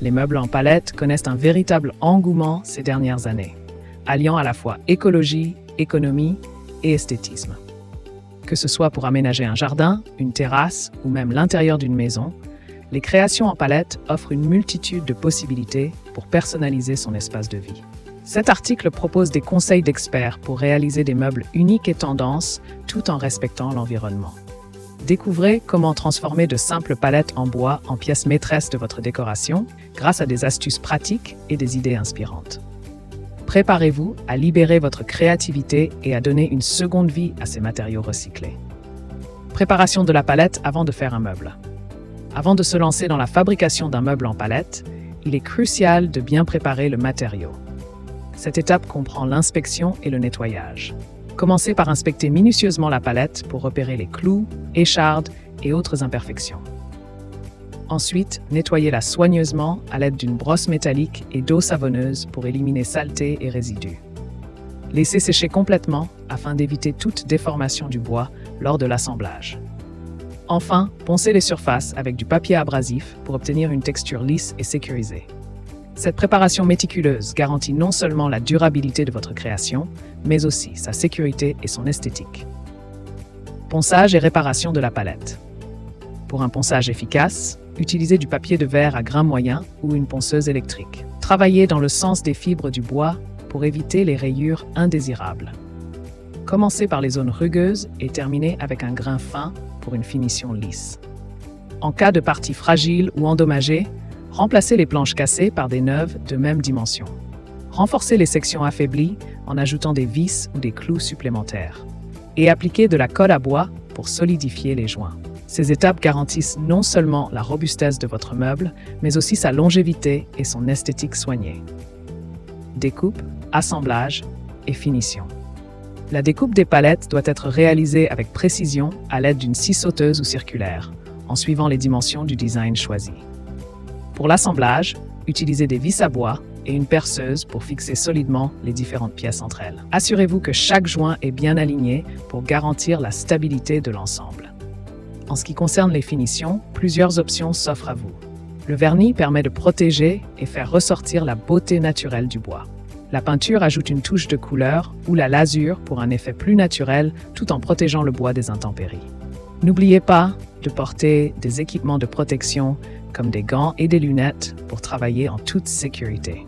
les meubles en palette connaissent un véritable engouement ces dernières années, alliant à la fois écologie, économie et esthétisme. Que ce soit pour aménager un jardin, une terrasse ou même l'intérieur d'une maison, les créations en palette offrent une multitude de possibilités pour personnaliser son espace de vie. Cet article propose des conseils d'experts pour réaliser des meubles uniques et tendances tout en respectant l'environnement. Découvrez comment transformer de simples palettes en bois en pièces maîtresses de votre décoration grâce à des astuces pratiques et des idées inspirantes. Préparez-vous à libérer votre créativité et à donner une seconde vie à ces matériaux recyclés. Préparation de la palette avant de faire un meuble. Avant de se lancer dans la fabrication d'un meuble en palette, il est crucial de bien préparer le matériau. Cette étape comprend l'inspection et le nettoyage. Commencez par inspecter minutieusement la palette pour repérer les clous, échardes et autres imperfections. Ensuite, nettoyez-la soigneusement à l'aide d'une brosse métallique et d'eau savonneuse pour éliminer saleté et résidus. Laissez sécher complètement afin d'éviter toute déformation du bois lors de l'assemblage. Enfin, poncez les surfaces avec du papier abrasif pour obtenir une texture lisse et sécurisée. Cette préparation méticuleuse garantit non seulement la durabilité de votre création, mais aussi sa sécurité et son esthétique. Ponçage et réparation de la palette. Pour un ponçage efficace, utilisez du papier de verre à grain moyen ou une ponceuse électrique. Travaillez dans le sens des fibres du bois pour éviter les rayures indésirables. Commencez par les zones rugueuses et terminez avec un grain fin pour une finition lisse. En cas de partie fragile ou endommagée, remplacez les planches cassées par des neuves de même dimension. Renforcez les sections affaiblies en ajoutant des vis ou des clous supplémentaires. Et appliquez de la colle à bois pour solidifier les joints. Ces étapes garantissent non seulement la robustesse de votre meuble, mais aussi sa longévité et son esthétique soignée. Découpe, assemblage et finition. La découpe des palettes doit être réalisée avec précision à l'aide d'une scie sauteuse ou circulaire, en suivant les dimensions du design choisi. Pour l'assemblage, utilisez des vis à bois et une perceuse pour fixer solidement les différentes pièces entre elles. Assurez-vous que chaque joint est bien aligné pour garantir la stabilité de l'ensemble. En ce qui concerne les finitions, plusieurs options s'offrent à vous. Le vernis permet de protéger et faire ressortir la beauté naturelle du bois. La peinture ajoute une touche de couleur ou la lasure pour un effet plus naturel tout en protégeant le bois des intempéries. N'oubliez pas de porter des équipements de protection comme des gants et des lunettes pour travailler en toute sécurité.